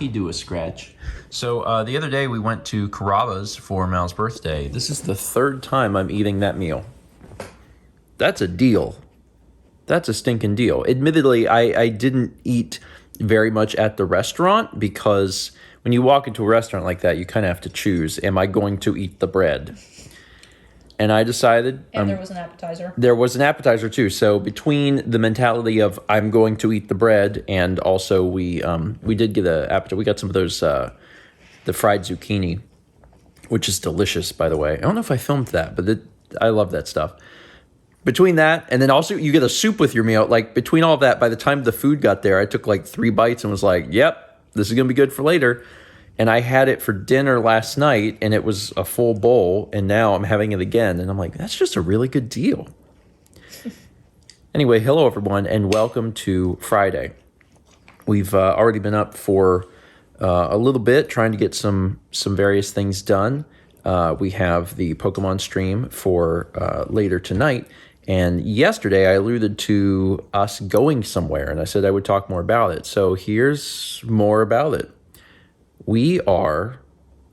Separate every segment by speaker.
Speaker 1: cookie do a scratch. So the other day we went to Carrabba's for Mal's birthday. This is the third time I'm eating that meal. That's a deal. That's a stinking deal. Admittedly, I didn't eat very much at the restaurant because when you walk into a restaurant like that, you kind of have to choose, am I going to eat the bread? And I decided...
Speaker 2: And there was an appetizer.
Speaker 1: There was an appetizer too. So between the mentality of I'm going to eat the bread and also we did get an appetizer. We got some of those, the fried zucchini, which is delicious, by the way. I don't know if I filmed that, but I love that stuff. Between that, and then also you get a soup with your meal. Like between all of that, by the time the food got there, I took like 3 bites and was like, yep, this is going to be good for later. And I had it for dinner last night, and it was a full bowl, and now I'm having it again. And I'm like, that's just a really good deal. Anyway, hello, everyone, and welcome to Friday. We've already been up for a little bit, trying to get some various things done. We have the Pokemon stream for later tonight. And yesterday, I alluded to us going somewhere, and I said I would talk more about it. So here's more about it. We are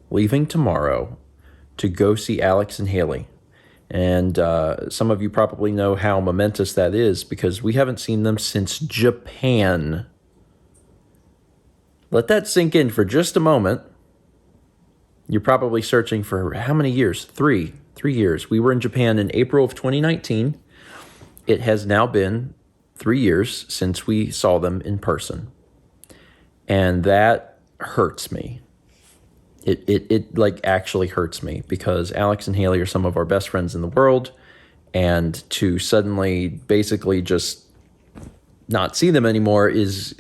Speaker 1: leaving tomorrow to go see Alex and Haley. And some of you probably know how momentous that is because we haven't seen them since Japan. Let that sink in for just a moment. You're probably searching for how many years? 3 years. We were in Japan in April of 2019. It has now been 3 years since we saw them in person. And that hurts me. It like actually hurts me because Alex and Haley are some of our best friends in the world, and to suddenly basically just not see them anymore is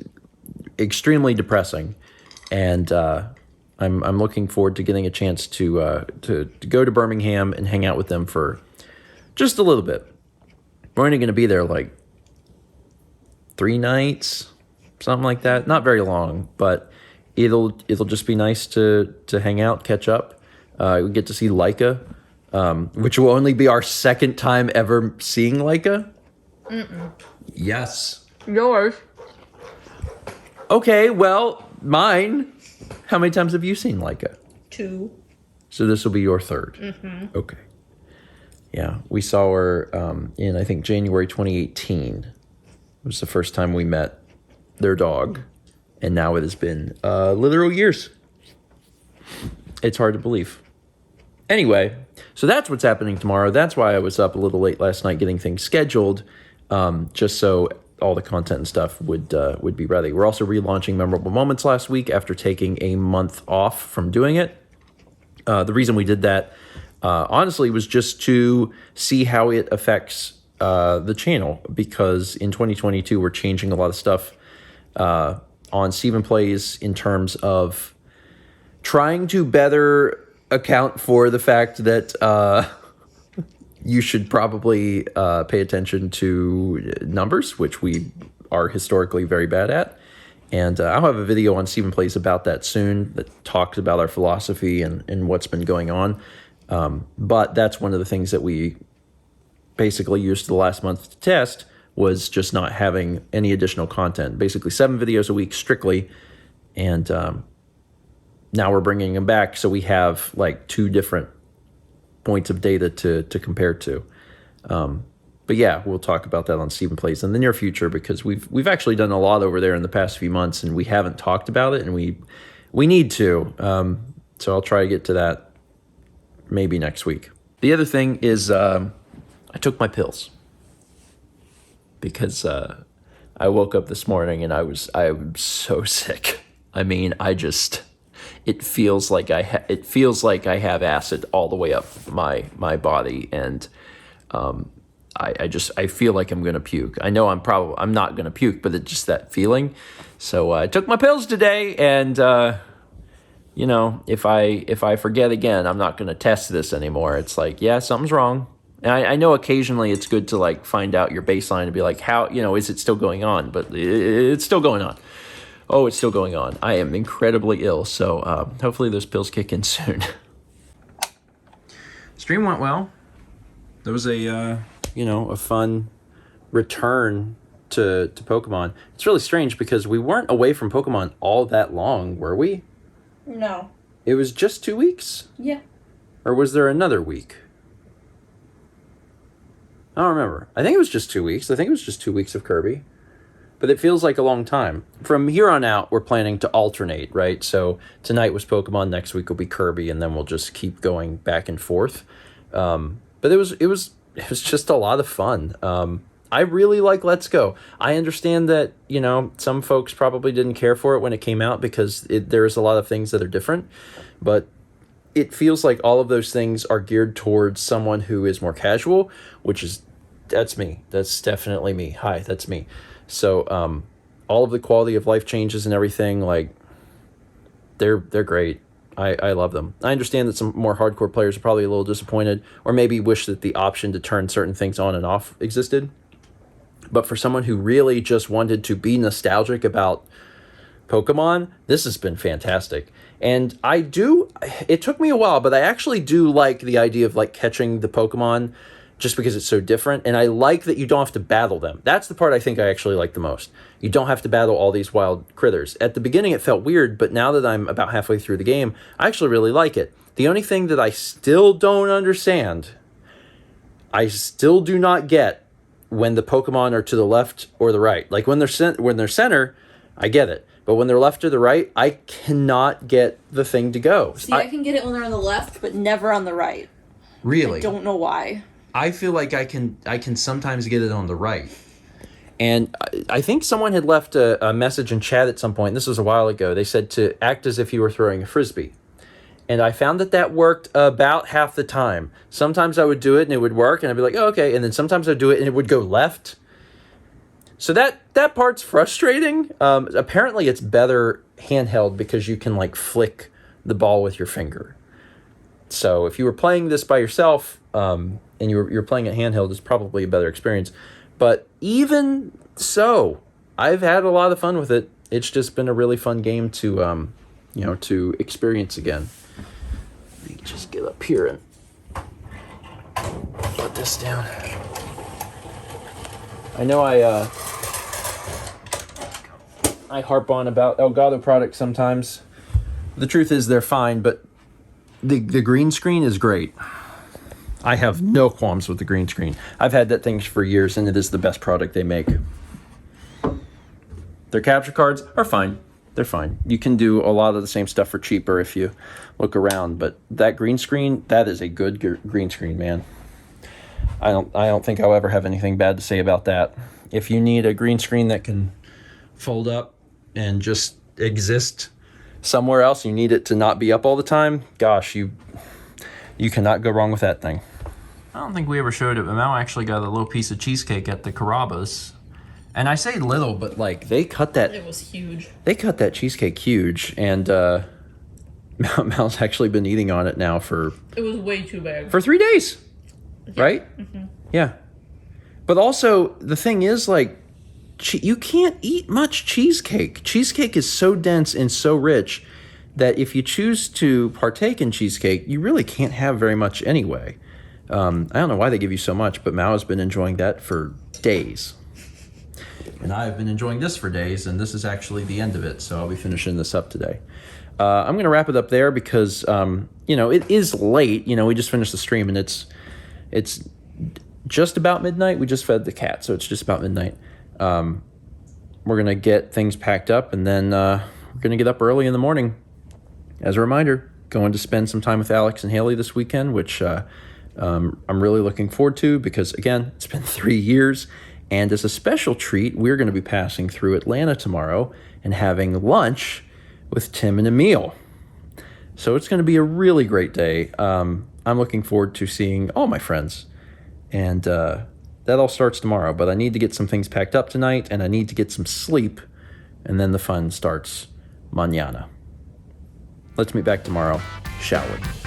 Speaker 1: extremely depressing. And I'm looking forward to getting a chance to go to Birmingham and hang out with them for just a little bit. We're only going to be there like 3 nights, something like that. Not very long, but It'll just be nice to hang out, catch up. We get to see Laika, which will only be our second time ever seeing Laika.
Speaker 2: Mm-mm.
Speaker 1: Yes.
Speaker 2: Yours.
Speaker 1: Okay, well, mine. How many times have you seen Laika?
Speaker 2: 2.
Speaker 1: So this will be your 3rd.
Speaker 2: Mm-hmm.
Speaker 1: Okay. Yeah, we saw her in, I think, January 2018. It was the first time we met their dog. And now it has been literal years. It's hard to believe. Anyway, so that's what's happening tomorrow. That's why I was up a little late last night getting things scheduled, just so all the content and stuff would be ready. We're also relaunching Memorable Moments last week after taking a month off from doing it. The reason we did that, honestly, was just to see how it affects the channel, because in 2022 we're changing a lot of stuff on Steven Plays in terms of trying to better account for the fact that you should probably pay attention to numbers, which we are historically very bad at. And I'll have a video on Steven Plays about that soon that talks about our philosophy and what's been going on. But that's one of the things that we basically used the last month to test, was just not having any additional content. Basically 7 videos a week strictly. And now we're bringing them back. So we have like 2 different points of data to compare to. But yeah, we'll talk about that on Steven Plays in the near future, because we've actually done a lot over there in the past few months and we haven't talked about it, and we need to. So I'll try to get to that maybe next week. The other thing is I took my pills. Because I woke up this morning and I'm so sick. I mean, it feels like I have acid all the way up my body, and I feel like I'm gonna puke. I know I'm not gonna puke, but it's just that feeling. So I took my pills today, and if I forget again, I'm not gonna test this anymore. It's like, yeah, something's wrong. And I know occasionally it's good to like find out your baseline and be like, how, is it still going on? But it's still going on. Oh, it's still going on. I am incredibly ill. So hopefully those pills kick in soon. Stream went well. There was a fun return to Pokemon. It's really strange because we weren't away from Pokemon all that long, were we?
Speaker 2: No.
Speaker 1: It was just 2 weeks?
Speaker 2: Yeah.
Speaker 1: Or was there another week? I don't remember. I think it was just 2 weeks. I think it was just 2 weeks of Kirby. But it feels like a long time. From here on out, we're planning to alternate, right? So tonight was Pokemon, next week will be Kirby, and then we'll just keep going back and forth. But it was just a lot of fun. I really like Let's Go. I understand that, some folks probably didn't care for it when it came out because there's a lot of things that are different. But it feels like all of those things are geared towards someone who is more casual, that's me. That's definitely me. Hi, that's me. So all of the quality of life changes and everything, like, they're great. I love them. I understand that some more hardcore players are probably a little disappointed or maybe wish that the option to turn certain things on and off existed. But for someone who really just wanted to be nostalgic about Pokemon, this has been fantastic. And it took me a while, but I actually do like the idea of like catching the Pokemon just because it's so different. And I like that you don't have to battle them. That's the part I think I actually like the most. You don't have to battle all these wild critters. At the beginning, it felt weird, but now that I'm about halfway through the game, I actually really like it. The only thing that I still don't understand, I still do not get when the Pokemon are to the left or the right. Like when they're center, I get it. But when they're left or the right, I cannot get the thing to go.
Speaker 3: See, I can get it when they're on the left, but never on the right.
Speaker 1: Really?
Speaker 3: I don't know why.
Speaker 1: I feel like I can sometimes get it on the right. And I think someone had left a message in chat at some point. This was a while ago. They said to act as if you were throwing a Frisbee. And I found that worked about half the time. Sometimes I would do it and it would work and I'd be like, oh, okay. And then sometimes I'd do it and it would go left. So that part's frustrating. Apparently it's better handheld because you can like flick the ball with your finger. So if you were playing this by yourself and you're playing it handheld, it's probably a better experience. But even so, I've had a lot of fun with it. It's just been a really fun game to experience again. Let me just get up here and put this down. I know I harp on about Elgato products sometimes. The truth is they're fine, but the green screen is great. I have no qualms with the green screen. I've had that thing for years, and it is the best product they make. Their capture cards are fine. They're fine. You can do a lot of the same stuff for cheaper if you look around, but that green screen, that is a good green screen, man. I don't think I'll ever have anything bad to say about that. If you need a green screen that can fold up and just exist somewhere else, you need it to not be up all the time, gosh, you cannot go wrong with that thing. I don't think we ever showed it, but Mal actually got a little piece of cheesecake at the Carrabba's. And I say little, but like they cut that.
Speaker 2: It was huge.
Speaker 1: They cut that cheesecake huge, and Mal's actually been eating on it now for.
Speaker 2: It was way too big.
Speaker 1: For 3 days,
Speaker 2: Yeah.
Speaker 1: right? Mm-hmm. Yeah. But also the thing is, like, you can't eat much cheesecake. Cheesecake is so dense and so rich that if you choose to partake in cheesecake, you really can't have very much anyway. I don't know why they give you so much, but Mao has been enjoying that for days. And I've been enjoying this for days, and this is actually the end of it, so I'll be finishing this up today. I'm going to wrap it up there because, it is late. We just finished the stream, and it's just about midnight. We just fed the cat, so it's just about midnight. We're going to get things packed up, and then we're going to get up early in the morning. As a reminder, going to spend some time with Alex and Haley this weekend, which I'm really looking forward to because, again, it's been 3 years. And as a special treat, we're going to be passing through Atlanta tomorrow and having lunch with Tim and Emil. So it's going to be a really great day. I'm looking forward to seeing all my friends. And that all starts tomorrow. But I need to get some things packed up tonight, and I need to get some sleep. And then the fun starts mañana. Let's meet back tomorrow, shall we?